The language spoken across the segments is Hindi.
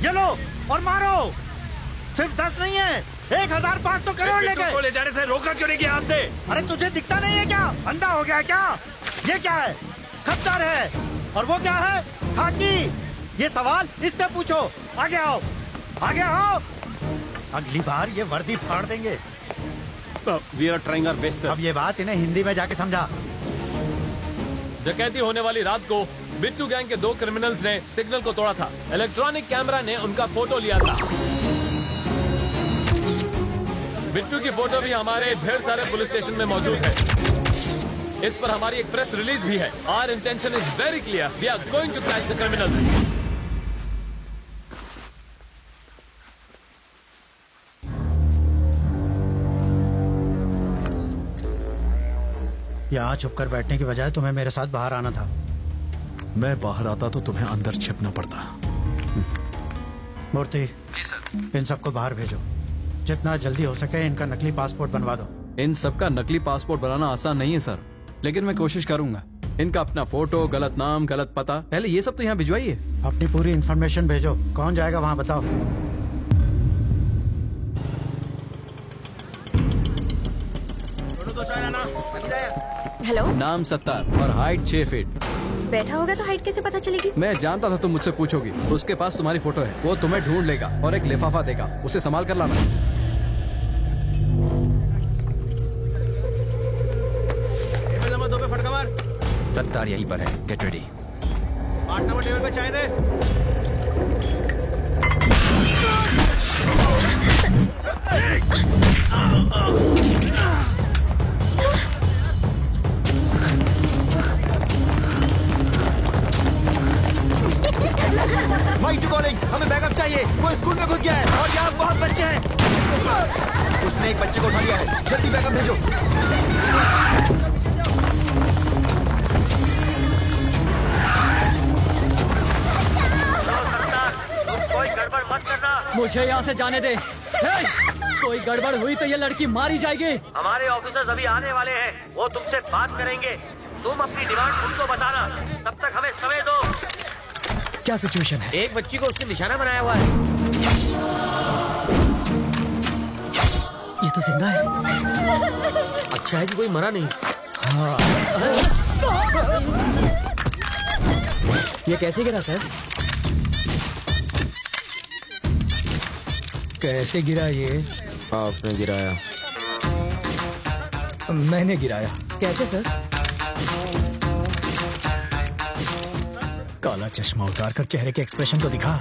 ये लो और मारो। सिर्फ 10 नहीं है, 1500 करोड़ ले गए। ले जाने से रोका क्यों नहीं किया आपसे? अरे तुझे दिखता नहीं है क्या? अंधा हो गया है क्या? ये क्या है? खद्दार है। और वो क्या है? खाकी। ये सवाल इससे पूछो। आगे आओ, आगे आओ। अगली बार ये वर्दी फाड़ देंगे। We are trying our best, sir. अब ये बात इन्हें हिंदी में जाके समझा। डकैती होने वाली रात को बिट्टू गैंग के 2 क्रिमिनल्स ने सिग्नल को तोड़ा था। इलेक्ट्रॉनिक कैमरा ने उनका फोटो लिया था। बिट्टू की फोटो भी हमारे ढेर सारे पुलिस स्टेशन में मौजूद है। इस पर हमारी एक प्रेस रिलीज भी है। Our intention is very clear. We are going to catch the criminals. यहाँ छुपकर बैठने की बजाय तुम्हें मेरे साथ बाहर आना था। मैं बाहर आता तो तुम्हें अंदर छिपना पड़ता। मूर्ति, इन सबको बाहर भेजो। जितना जल्दी हो सके इनका नकली पासपोर्ट बनवा दो। इन सबका नकली पासपोर्ट बनाना आसान नहीं है सर, लेकिन मैं कोशिश करूंगा। इनका अपना फोटो, गलत नाम, गलत पता, पहले ये सब तो यहाँ भिजवाइए। अपनी पूरी इन्फॉर्मेशन भेजो। कौन जाएगा वहाँ बताओ। हेलो। नाम 70 और हाइट 6 फीट। बैठा होगा तो हाइट कैसे पता चलेगी? मैं जानता था तुम मुझसे पूछोगी। उसके पास तुम्हारी फोटो है, वो तुम्हें ढूंढ लेगा और एक लिफाफा देगा, उसे संभाल कर लाना। नंबर 2 पे फटका मार। 70 यहीं पर है, गेट रेडी। 8 नंबर टेबल पे चाय दे। माइक टू कॉलिंग, हमें बैकअप चाहिए। वो स्कूल में घुस गया है और यहाँ बहुत बच्चे हैं। उसने एक बच्चे को उठा लिया है, जल्दी बैकअप भेजो। कोई गड़बड़ मत करना। मुझे यहाँ से जाने दे। कोई गड़बड़ हुई तो ये लड़की मारी जाएगी। हमारे ऑफिसर्स अभी आने वाले हैं, वो तुमसे बात करेंगे। तुम अपनी डिमांड उनको बताना, तब तक हमें समय दो। क्या सिचुएशन है? एक बच्ची को उसने निशाना बनाया हुआ है। ये तो जिंदा है। अच्छा है कि कोई मरा नहीं। हाँ। ये कैसे गिरा सर? कैसे गिरा ये? आपने गिराया। मैंने गिराया। कैसे सर? काला चश्मा उतार कर चेहरे के एक्सप्रेशन तो दिखा।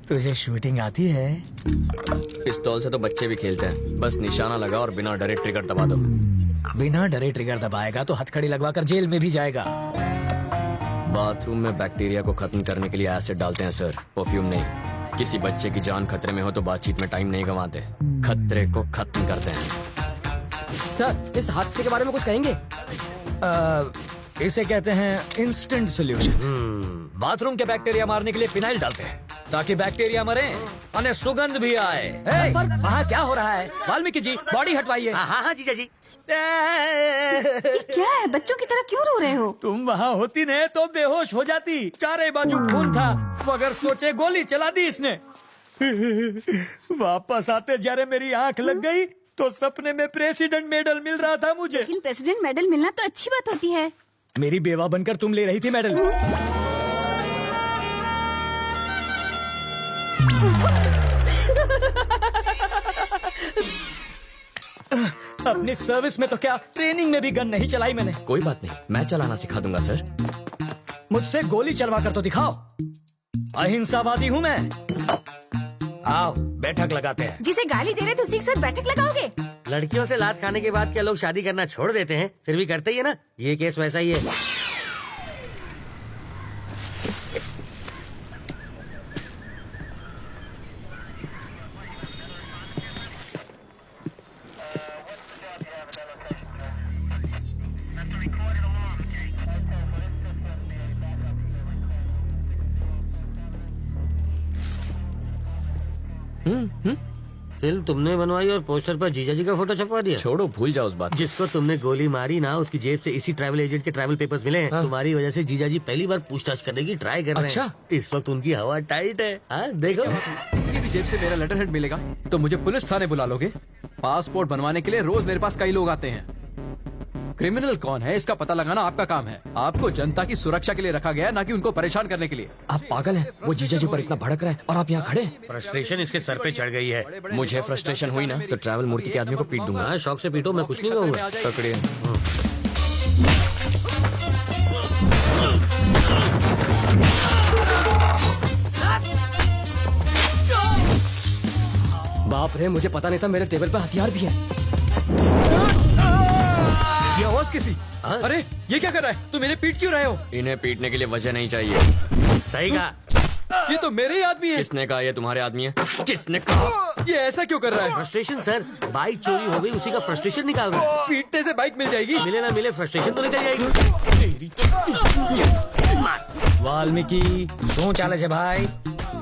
तुझे शूटिंग आती है? पिस्तौल से तो बच्चे भी खेलते हैं, बस निशाना लगा और बिना डरे ट्रिगर दबा दो। बिना डरे ट्रिगर दबाएगा तो हथकड़ी लगवाकर जेल में भी जाएगा। बाथरूम में बैक्टीरिया को खत्म करने के लिए एसिड डालते हैं सर, परफ्यूम नहीं। किसी बच्चे की जान खतरे में हो तो बातचीत में टाइम नहीं गंवाते, खतरे को खत्म करते हैं। सर, इस हादसे के बारे में कुछ कहेंगे? इसे कहते हैं इंस्टेंट सोल्यूशन। बाथरूम के बैक्टीरिया मारने के लिए फिनाइल डालते हैं ताकि बैक्टीरिया मरे और सुगंध भी आए। पर वहाँ क्या हो रहा है? वाल्मीकि जी, बॉडी हटवाइए। हाँ जीजा जी। क्या है? बच्चों की तरह क्यों रो रहे हो? तुम वहाँ होती न तो बेहोश हो जाती। चारे बाजू खून था, मगर सोचे गोली चला दी इसने। वापस आते जरे मेरी आंख लग गई तो सपने में प्रेसिडेंट मेडल मिल रहा था मुझे। लेकिन प्रेसिडेंट मेडल मिलना तो अच्छी बात होती है। मेरी बेवा बनकर तुम ले रही थी मेडल। अपनी सर्विस में तो क्या, ट्रेनिंग में भी गन नहीं चलाई मैंने। कोई बात नहीं, मैं चलाना सिखा दूंगा सर। मुझसे गोली चलवा कर तो दिखाओ। अहिंसावादी हूँ मैं। आओ बैठक लगाते हैं। जिसे गाली दे रहे थे उसी के साथ बैठक लगाओगे? लड़कियों से लात खाने के बाद क्या लोग शादी करना छोड़ देते हैं? फिर भी करते ही है ना। ये केस वैसा ही है। फिल्म तुमने बनवाई और पोस्टर पर जीजा जी का फोटो छपवा दिया। छोड़ो, भूल जाओ उस बात। जिसको तुमने गोली मारी ना, उसकी जेब से इसी ट्रैवल एजेंट के ट्रैवल पेपर्स मिले हैं। तुम्हारी वजह से जीजा जी पहली बार पूछताछ करने की ट्राई कर रहे अच्छा? हैं। इस वक्त उनकी हवा टाइट है। देखो, किसी की भी जेब से मेरा लेटर हेड मिलेगा तो मुझे पुलिस थाने बुला लोगे? पासपोर्ट बनवाने के लिए रोज मेरे पास कई लोग आते हैं। क्रिमिनल कौन है इसका पता लगाना आपका काम है। आपको जनता की सुरक्षा के लिए रखा गया है, ना कि उनको परेशान करने के लिए। आप पागल हैं? वो जीजा जी पर इतना भड़क रहा है और आप यहाँ खड़े। फ्रस्ट्रेशन इसके सर पे चढ़ गई है। मुझे फ्रस्ट्रेशन हुई ना तो ट्रैवल मूर्ति के आदमी को पीट दूंगा। हाँ, शौक से पीटो, मैं कुछ नहीं कहूँगा। पकड़िए। बाप रे, मुझे पता नहीं था मेरे टेबल पर हथियार भी है। ये आवाज किसी? अरे ये क्या कर रहा है? तुम इन्हें पीट क्यों रहे हो? इन्हें पीटने के लिए वजह नहीं चाहिए। सही कहा। ये तो मेरे ही आदमी है। किसने कहा ये तुम्हारे आदमी है? किसने कहा? ये ऐसा क्यों कर रहा है? फ्रस्ट्रेशन सर, बाइक चोरी हो गई, उसी का फ्रस्ट्रेशन निकाल रहा है। पीटने से बाइक मिल जाएगी? मिले ना मिले, फ्रस्ट्रेशन तो निकल जाएगी। वाल्मीकि क्यों चाले छे भाई?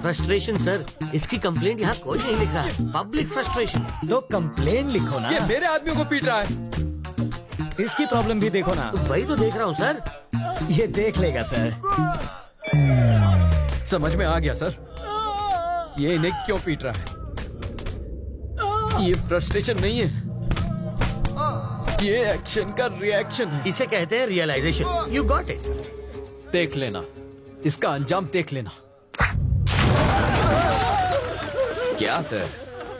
फ्रस्ट्रेशन सर, इसकी कंप्लेंट यहाँ कोई नहीं लिख रहा है। Public frustration. तो कंप्लेन लिखो ना। ये मेरे आदमियों को पीट रहा है। इसकी प्रॉब्लम भी देखो ना। वही तो देख रहा हूँ सर। ये देख लेगा सर। समझ में आ गया सर, ये इन्हें क्यों पीट रहा है। ये फ्रस्ट्रेशन नहीं है, ये एक्शन का रिएक्शन है। इसे कहते हैं रियलाइजेशन। You got it. देख लेना, इसका अंजाम देख लेना। क्या सर,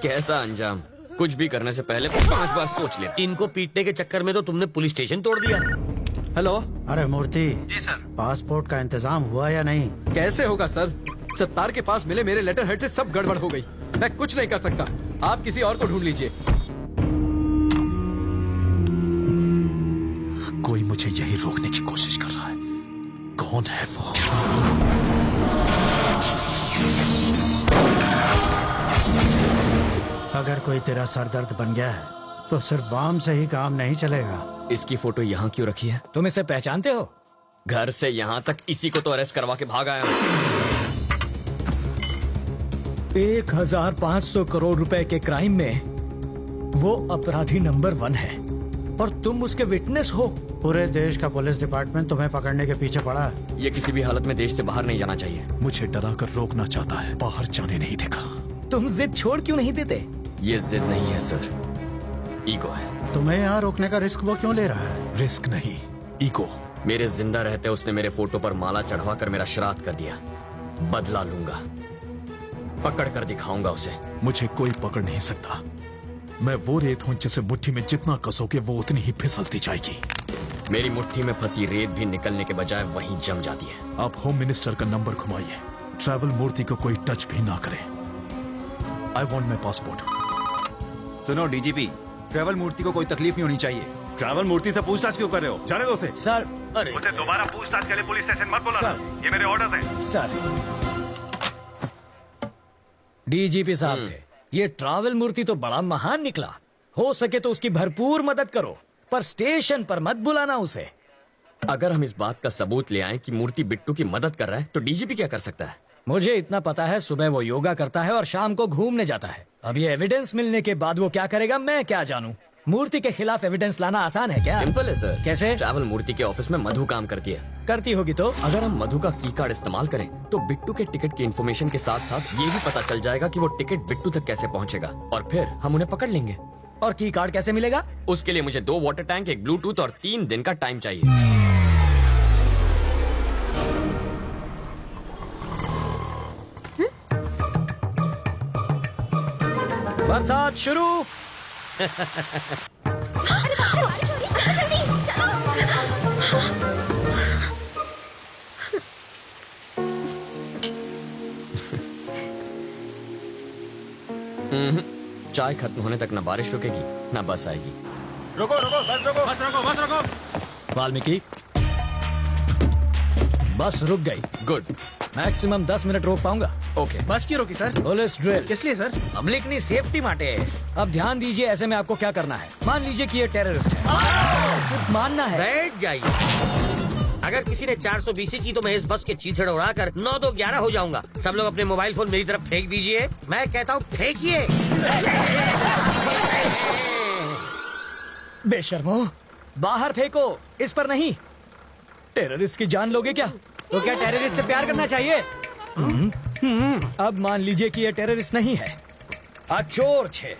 कैसा अंजाम? कुछ भी करने से पहले 5 बार सोच ले। इनको पीटने के चक्कर में तो तुमने पुलिस स्टेशन तोड़ दिया। हेलो। अरे मूर्ति जी सर। पासपोर्ट का इंतजाम हुआ या नहीं? कैसे होगा सर, सत्तार के पास मिले मेरे लेटर हेड से सब गड़बड़ हो गई। मैं कुछ नहीं कर सकता, आप किसी और को ढूंढ लीजिए। कोई मुझे यही रोकने की कोशिश कर रहा है। कौन है वो? अगर कोई तेरा सरदर्द बन गया है तो सिर्फ बाम से ही काम नहीं चलेगा। इसकी फोटो यहाँ क्यों रखी है? तुम इसे पहचानते हो? घर से यहाँ तक इसी को तो अरेस्ट करवा के भाग आया हूँ। 1500 करोड़ रुपए के क्राइम में वो अपराधी नंबर 1 है और तुम उसके विटनेस हो। पूरे देश का पुलिस डिपार्टमेंट तुम्हें पकड़ने के पीछे पड़ा है। ये किसी भी हालत में देश से बाहर नहीं जाना चाहिए। मुझे डरा कर रोकना चाहता है, बाहर जाने नहीं देगा। तुम जिद छोड़ क्यों नहीं देते? ये जिद नहीं है सर, ईगो है। तुम्हें यहाँ रोकने का रिस्क वो क्यों ले रहा है? रिस्क नहीं, ईगो। मेरे जिंदा रहते उसने मेरे फोटो पर माला चढ़वा कर मेरा श्राद्ध कर दिया। बदला लूंगा, पकड़ कर दिखाऊंगा उसे। मुझे कोई पकड़ नहीं सकता। मैं वो रेत हूँ जिसे मुट्ठी में जितना कसोगे वो उतनी ही फिसलती जाएगी। मेरी मुट्ठी में फंसी रेत भी निकलने के बजाय वहीं जम जाती है। आप होम मिनिस्टर का नंबर घुमाइए, ट्रैवल मूर्ति को कोई टच भी ना करे। I want my passport. सुनो डीजीपी, ट्रैवल मूर्ति को कोई तकलीफ नहीं होनी चाहिए। ट्रैवल मूर्ति से पूछताछ क्यों कर रहे हो? जाने दो उसे। सर, अरे मुझे दोबारा पूछताछ के लिए पुलिस स्टेशन मत बुलाना। सर। ये मेरे ऑर्डर्स हैं। सर, डीजीपी साहब थे, ये ट्रैवल मूर्ति तो बड़ा महान निकला। हो सके तो उसकी भरपूर मदद करो, पर स्टेशन पर मत बुलाना उसे। अगर हम इस बात का सबूत ले आए कि मूर्ति बिट्टू की मदद कर रहा है तो डीजीपी क्या कर सकता है? मुझे इतना पता है, सुबह वो योगा करता है और शाम को घूमने जाता है। अब ये एविडेंस मिलने के बाद वो क्या करेगा मैं क्या जानूं। मूर्ति के खिलाफ एविडेंस लाना आसान है क्या? सिंपल है सर। कैसे? ट्रैवल मूर्ति के ऑफिस में मधु काम करती है। करती होगी तो? अगर हम मधु का की कार्ड इस्तेमाल करें तो बिट्टू के टिकट की इन्फॉर्मेशन के साथ साथ ये भी पता चल जाएगा कि वो टिकट बिट्टू तक कैसे पहुंचेगा और फिर हम उन्हें पकड़ लेंगे। और की कार्ड कैसे मिलेगा? उसके लिए मुझे 2 वाटर टैंक, 1 ब्लूटूथ और 3 दिन का टाइम चाहिए। बरसात शुरू। चाय खत्म होने तक न बारिश रुकेगी न बस आएगी। रुको रुको, बस रुको, बस रुको, बस रुको। वाल्मीकि, बस रुक गई। गुड। मैक्सिमम 10 मिनट रोक पाऊंगा। ओके। बस की रोकी सर? Police drill. किस लिए सर? पब्लिक ने सेफ्टी माटे। अब ध्यान दीजिए, ऐसे में आपको क्या करना है। मान लीजिए कि ये टेररिस्ट है, सिर्फ मानना है। बैठ जाइए। अगर किसी ने 420 की तो मैं इस बस के चीथड़ उड़ाकर 9-2-11 हो जाऊंगा। सब लोग अपने मोबाइल फोन मेरी तरफ फेंक दीजिए। मैं कहता हूँ फेंकिए। बेशर्मो, बाहर फेंको, इस पर नहीं। टेररिस्ट की जान लोगे क्या? तो क्या टेररिस्ट से प्यार करना चाहिए? अब मान लीजिए कि ये टेररिस्ट नहीं है, चोर छे,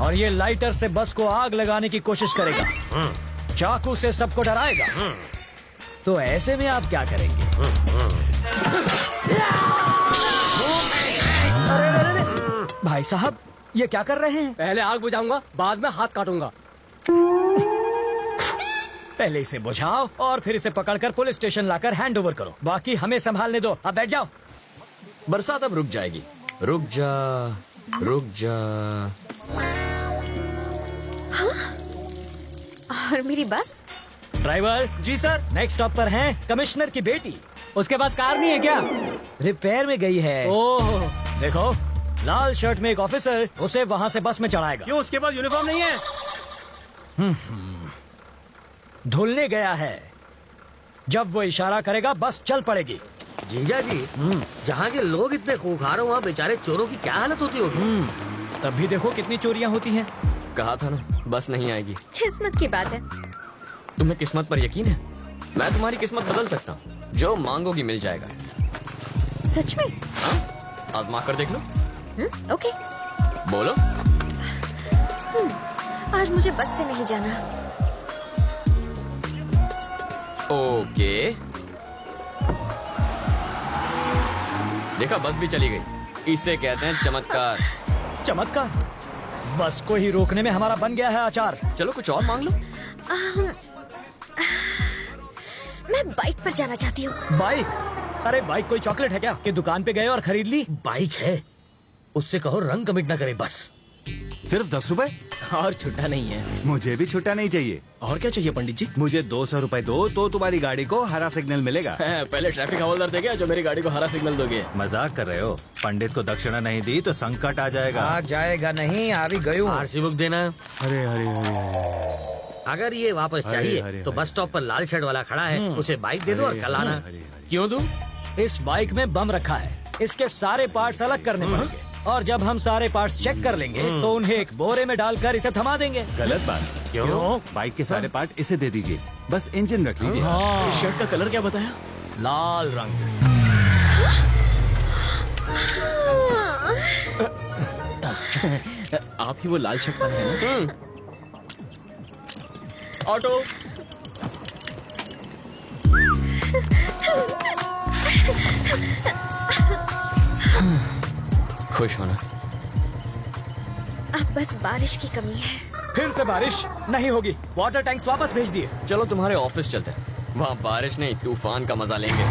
और ये लाइटर से बस को आग लगाने की कोशिश करेगा, चाकू से सबको डराएगा। तो ऐसे में आप क्या करेंगे? अरे, भाई साहब, ये क्या कर रहे हैं? पहले आग बुझाऊंगा, बाद में हाथ काटूंगा। पहले इसे बुझाओ और फिर इसे पकड़कर पुलिस स्टेशन लाकर हैंड ओवर करो। बाकी हमें संभालने दो। अब बैठ जाओ। बरसात अब रुक जाएगी। रुक जा, रुक जा। हाँ? और मेरी बस? ड्राइवर जी सर। नेक्स्ट स्टॉप पर है कमिश्नर की बेटी। उसके पास कार नहीं है क्या? रिपेयर में गई है। ओह, देखो, लाल शर्ट में एक ऑफिसर उसे वहाँ से बस में चढ़ाएगा। क्यों, उसके पास यूनिफॉर्म नहीं है? धुलने गया है। जब वो इशारा करेगा बस चल पड़ेगी। जीजा जी, जहाँ के लोग इतने खूंखार हो वहाँ बेचारे चोरों की क्या हालत होती होगी? तब भी देखो कितनी चोरियां होती हैं। कहा था ना, बस नहीं आएगी। किस्मत की बात है। तुम्हें किस्मत पर यकीन है? मैं तुम्हारी किस्मत बदल सकता हूँ। जो मांगोगी मिल जाएगा। सच में? हाँ, आजमा कर देख लो। ओके। बोलो। आज मुझे बस से नहीं जाना। ओके। देखा, बस भी चली गई। इसे कहते हैं चमत्कार। चमत्कार? बस को ही रोकने में हमारा बन गया है आचार। चलो कुछ और मांग लो। मैं बाइक पर जाना चाहती हूँ। बाइक? अरे बाइक कोई चॉकलेट है क्या कि दुकान पे गए और खरीद ली? बाइक है, उससे कहो रंग कमिट न करे बस। सिर्फ 10 रुपए? और छुट्टा नहीं है। मुझे भी छुट्टा नहीं चाहिए। और क्या चाहिए पंडित जी? मुझे 200 रुपए दो तो तुम्हारी गाड़ी को हरा सिग्नल मिलेगा। पहले ट्रैफिक हवलदार देगा जो मेरी गाड़ी को हरा सिग्नल दोगे। मजाक कर रहे हो? पंडित को दक्षिणा नहीं दी तो संकट आ जाएगा। आ जाएगा नहीं, आ भी गई। आरसी बुक देना। अरे अरे अरे, अगर ये वापस चाहिए अरे, तो बस स्टॉप पर लाल शर्ट वाला खड़ा है, उसे बाइक दे दो और कल आना। क्यों दूं? इस बाइक में बम रखा है, इसके सारे पार्ट्स अलग करने पड़ेंगे, और जब हम सारे पार्ट्स चेक कर लेंगे तो उन्हें एक बोरे में डालकर इसे थमा देंगे। गलत बात। क्यों? बाइक के सारे पार्ट इसे दे दीजिए, बस इंजन रख लीजिए। हाँ। शर्ट का कलर क्या बताया? लाल रंग। आप ही वो लाल शर्ट वाले हैं ना? ऑटो। खुश होना। अब बस बारिश की कमी है। फिर से बारिश नहीं होगी। वाटर टैंक्स वापस भेज दिए। चलो तुम्हारे ऑफिस चलते हैं, वहाँ बारिश नहीं तूफान का मजा लेंगे।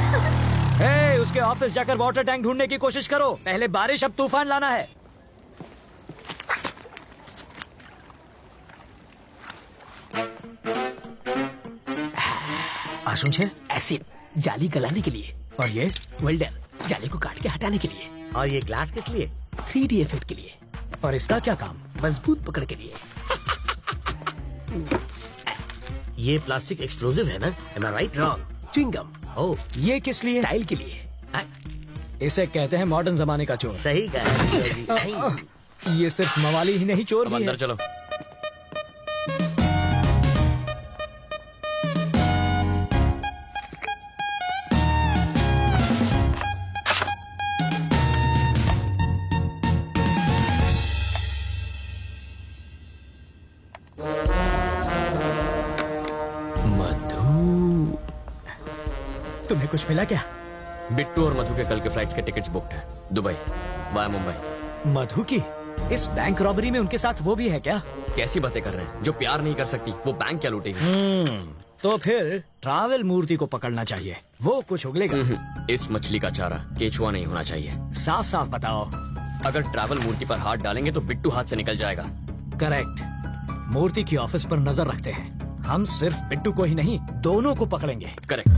हे, उसके ऑफिस जाकर वाटर टैंक ढूंढने की कोशिश करो। पहले बारिश, अब तूफान लाना है। आसुन छे एसिड जाली गलाने के लिए, और ये वेल्डर जाली को काट के हटाने के लिए, और ये ग्लास किस लिए? 3D इफेक्ट के लिए, और इसका क्या काम? मजबूत पकड़ के लिए। ये प्लास्टिक एक्सप्लोजिव है ना? Am I right? Wrong. Chewing gum. Oh, ये किस लिए? स्टाइल के लिए। इसे कहते हैं मॉडर्न जमाने का चोर। सही कहा। ये सिर्फ मवाली ही नहीं, चोर अब भी अंदर है। चलो। तुम्हें कुछ मिला क्या? बिट्टू और मधु के कल के फ्लाइट्स के टिकट्स बुक्ड हैं, दुबई वाया मुंबई। मधु की? इस बैंक रॉबरी में उनके साथ वो भी है क्या? कैसी बातें कर रहे हैं? जो प्यार नहीं कर सकती वो बैंक क्या लूटेगी? तो फिर ट्रैवल मूर्ति को पकड़ना चाहिए, वो कुछ उगलेगा। इस मछली का चारा केचुआ नहीं होना चाहिए। साफ साफ बताओ। अगर ट्रैवल मूर्ति पर हाथ डालेंगे तो बिट्टू हाथ से निकल जाएगा। करेक्ट। मूर्ति की ऑफिस पर नजर रखते हैं। हम सिर्फ बिट्टू को ही नहीं, दोनों को पकड़ेंगे। करेक्ट।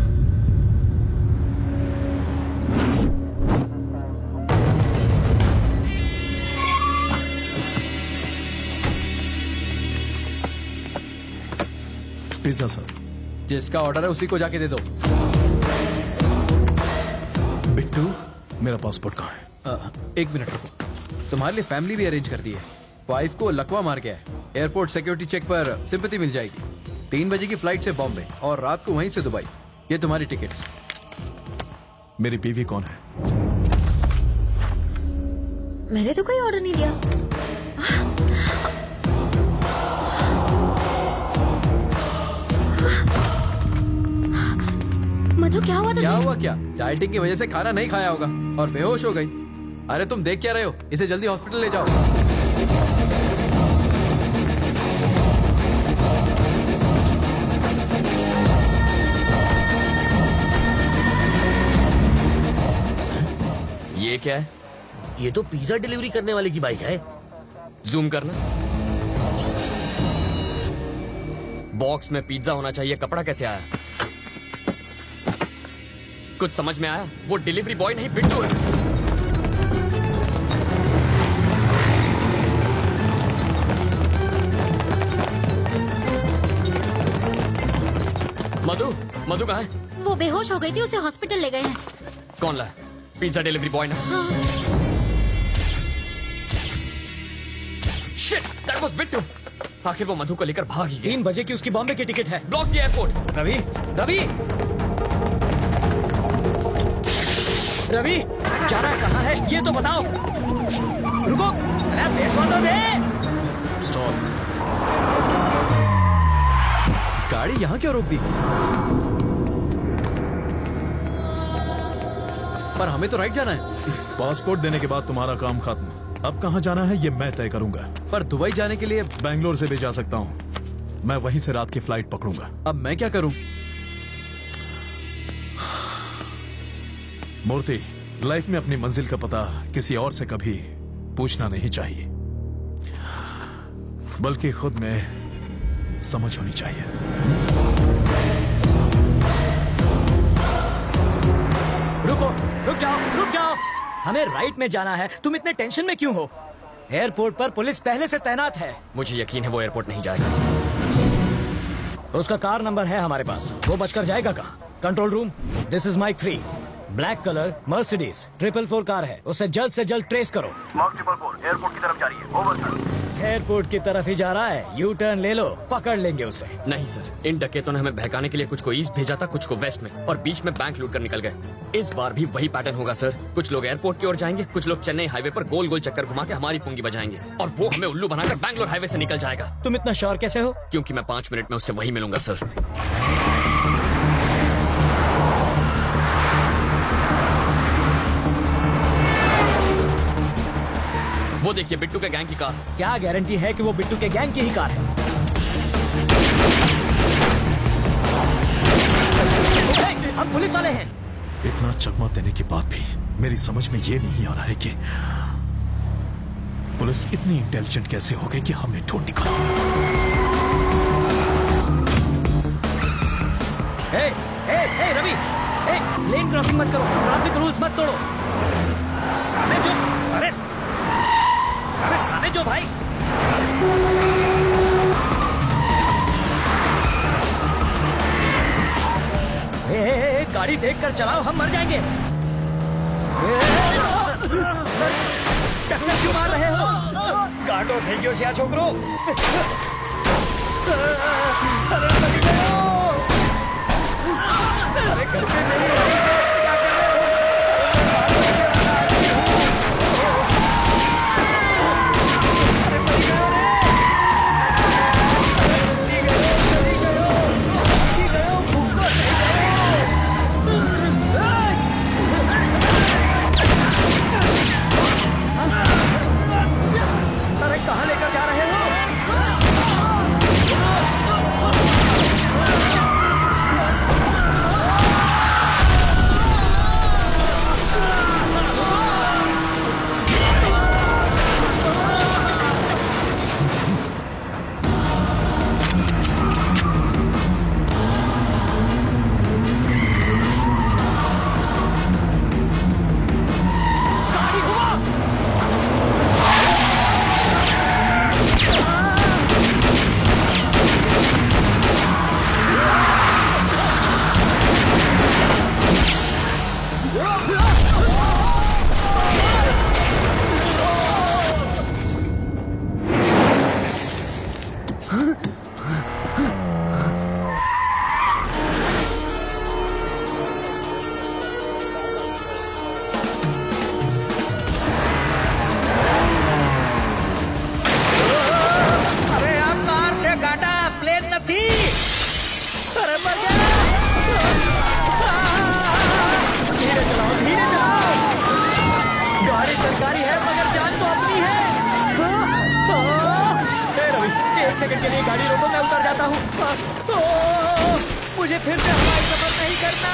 Pizza sir. जिसका ऑर्डर है उसी को जाके दे दो। बिट्टू, मेरा पासपोर्ट कहाँ है? 1 मिनट रुको, तुम्हारे लिए फैमिली भी अरेंज कर दी है। वाइफ को लकवा मार गया है, एयरपोर्ट सिक्योरिटी चेक पर सिंपैथी मिल जाएगी। 3 बजे की फ्लाइट से बॉम्बे और रात को वहीं से दुबई। ये तुम्हारी टिकट। मेरी बीवी कौन है? मैंने तो कोई ऑर्डर नहीं दिया। मधु, क्या हुआ तुझे? क्या हुआ क्या? डाइटिंग की वजह से खाना नहीं खाया होगा और बेहोश हो गई। अरे तुम देख क्या रहे हो? इसे जल्दी हॉस्पिटल ले जाओ। ये क्या है? ये तो पिज्जा डिलीवरी करने वाले की बाइक है। जूम करना। बॉक्स में पिज्जा होना चाहिए, कपड़ा कैसे आया? कुछ समझ में आया? वो डिलीवरी बॉय नहीं, बिट्टू है। मधु कहाँ है? वो बेहोश हो गई थी, उसे हॉस्पिटल ले गए हैं। कौन लाया? पिज्जा डिलीवरी बॉय ना? Shit, that was Bittu. आखिर वो मधु को लेकर भाग ही गया। 3 बजे की उसकी बॉम्बे की टिकट है। ब्लॉक किया एयरपोर्ट। रवि, रवि, रवि, जाना कहाँ है ये तो बताओ। रुको, अरे फेस वाला दे। स्टॉप। गाड़ी यहाँ क्यों रोक दी? पर हमें तो राइट जाना है। पासपोर्ट देने के बाद तुम्हारा काम खत्म। अब कहाँ जाना है ये मैं तय करूंगा। पर दुबई जाने के लिए बैंगलोर से भी जा सकता हूँ। मैं वहीं से रात की फ्लाइट पकड़ूंगा। अब मैं क्या करूं? मूर्ति, लाइफ में अपनी मंजिल का पता किसी और से कभी पूछना नहीं चाहिए, बल्कि खुद में समझ होनी चाहिए। रुक जाओ। हमें राइट में जाना है, तुम इतने टेंशन में क्यों हो? एयरपोर्ट पर पुलिस पहले से तैनात है। मुझे यकीन है वो एयरपोर्ट नहीं जाएगा। उसका कार नंबर है हमारे पास, वो बचकर जाएगा कहाँ? Control room, this is Mike 3, black colour Mercedes 444 car है, उसे जल्द से जल्द ट्रेस करो। मार्क 444 एयरपोर्ट की तरफ जा रही है। Over sir. एयरपोर्ट की तरफ ही जा रहा है, यू टर्न ले लो, पकड़ लेंगे उसे। नहीं सर, इन डकैतों ने हमें बहकाने के लिए कुछ को ईस्ट भेजा था, कुछ को वेस्ट में, और बीच में बैंक लूट कर निकल गए। इस बार भी वही पैटर्न होगा सर। कुछ लोग एयरपोर्ट की ओर जाएंगे, कुछ लोग चेन्नई हाईवे पर गोल गोल चक्कर घुमा के हमारी पुंगी बजाएंगे, और वो हमें उल्लू बनाकर बैंगलोर हाईवे से निकल जाएगा। तुम इतना श्योर कैसे हो? क्योंकि मैं 5 मिनट में उससे वही मिलूंगा सर। वो देखिए बिट्टू के गैंग की कार। क्या गारंटी है कि वो बिट्टू के गैंग की ही कार है? हम पुलिस वाले हैं। इतना चकमा देने के बाद भी मेरी समझ में ये नहीं आ रहा है कि पुलिस इतनी इंटेलिजेंट कैसे हो गई कि हमें ढूंढ निकाला। रवि, लेन क्रॉसिंग मत करो, ट्रैफिक रूल्स मत तोड़ो। सामने जो, अरे सामने जो भाई। गाड़ी देखकर चलाओ, हम मर जाएंगे। टक्कर क्यों मार रहे हो? काटो थैंक्यू से छोकरो। अरे घर पे नहीं है, क्या कर रहे हो? अरे कहाँ लेकर जा रहे हो? मिनट के लिए गाड़ी रोको, मैं उतर जाता हूँ। मुझे फिर से हवाई सफर नहीं करना।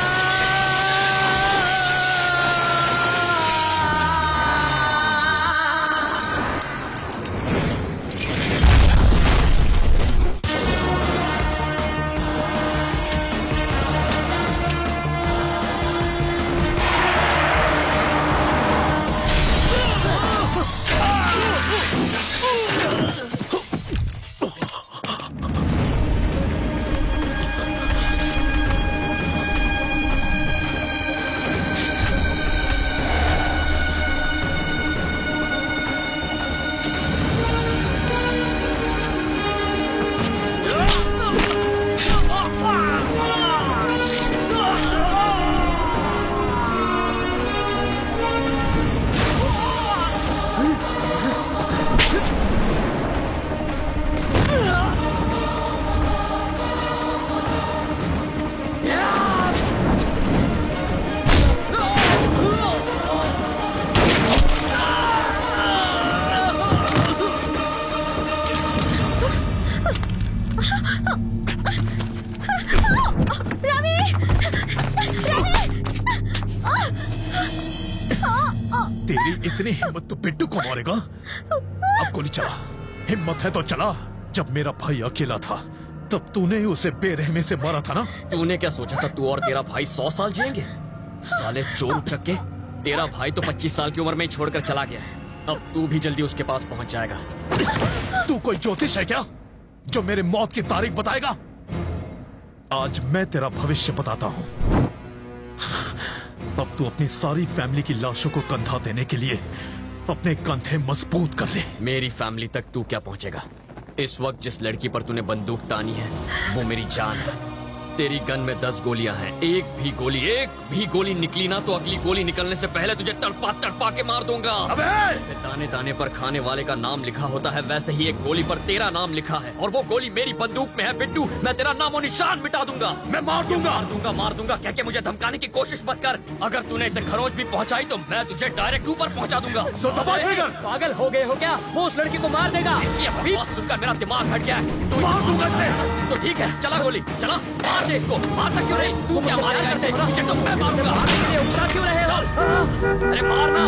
तेरी इतनी हिम्मत तो बिट्टू को मारेगा? अब गोली चला, हिम्मत है तो चला। जब मेरा भाई अकेला था तब तूने ही उसे बेरहमी से मारा था ना? तूने क्या सोचा था तू और तेरा भाई 100 साल जिएंगे? साले चोर उचक्के, तेरा भाई तो 25 साल की उम्र में ही छोड़कर चला गया है। अब तू भी जल्दी उसके पास पहुंच जाएगा। तू कोई ज्योतिष है क्या जो मेरे मौत की तारीख बताएगा? आज मैं तेरा भविष्य बताता हूँ। अब तू अपनी सारी फैमिली की लाशों को कंधा देने के लिए अपने कंधे मजबूत कर ले। मेरी फैमिली तक तू क्या पहुंचेगा? इस वक्त जिस लड़की पर तूने बंदूक तानी है वो मेरी जान है। तेरी गन में 10 गोलियां हैं। एक भी गोली निकली ना तो अगली गोली निकलने से पहले तुझे तड़पा तड़पा के मार दूंगा। अबे! जैसे दाने दाने पर खाने वाले का नाम लिखा होता है वैसे ही एक गोली पर तेरा नाम लिखा है, और वो गोली मेरी बंदूक में है। बिट्टू, मैं तेरा नामो निशान मिटा दूंगा। मैं मार दूंगा कह के मुझे धमकाने की कोशिश मत कर। अगर तूने इसे खरोच भी पहुंचाई तो मैं तुझे डायरेक्ट ऊपर पहुंचा दूंगा। पागल हो गए हो क्या? वो उस लड़की को मार देगा। इसकी बकवास सुनकर मेरा दिमाग हट गया है। मार दूंगा इसे। तो ठीक है, चला गोली चला, मार दे इसको। मारता क्यों नहीं? तू क्या मारेगा इसे? मुझे तो मैं मारूंगा। उठा क्यों रहे हो? अरे मारना।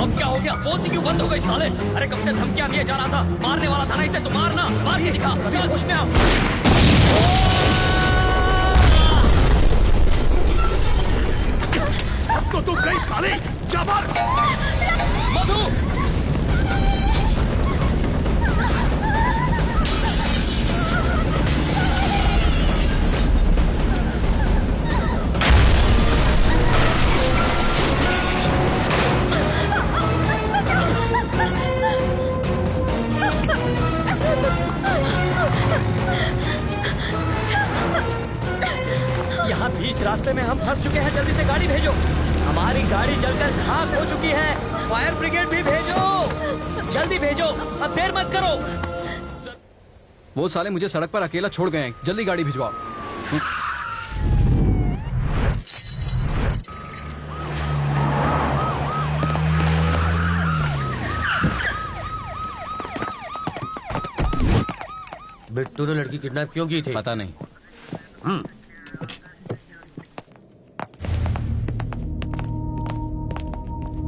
अब क्या हो गया? बोलती क्यों बंद हो गई साले? अरे कब से धमकियां दिए जा रहा था, मारने वाला था ना इसे, तो मारना, मार के दिखा। चल होश में आओ। अब तो तू गई साले, जा मार। मधु, यहाँ बीच रास्ते में हम फंस चुके हैं। जल्दी से गाड़ी भेजो। हमारी गाड़ी जलकर खाक हो चुकी है। फायर ब्रिगेड भी भेजो, जल्दी भेजो, अब देर मत करो। वो साले मुझे सड़क पर अकेला छोड़ गए हैं, जल्दी गाड़ी भिजवाओ। बिट्टू ने लड़की किडनैप क्यों की थी? पता नहीं।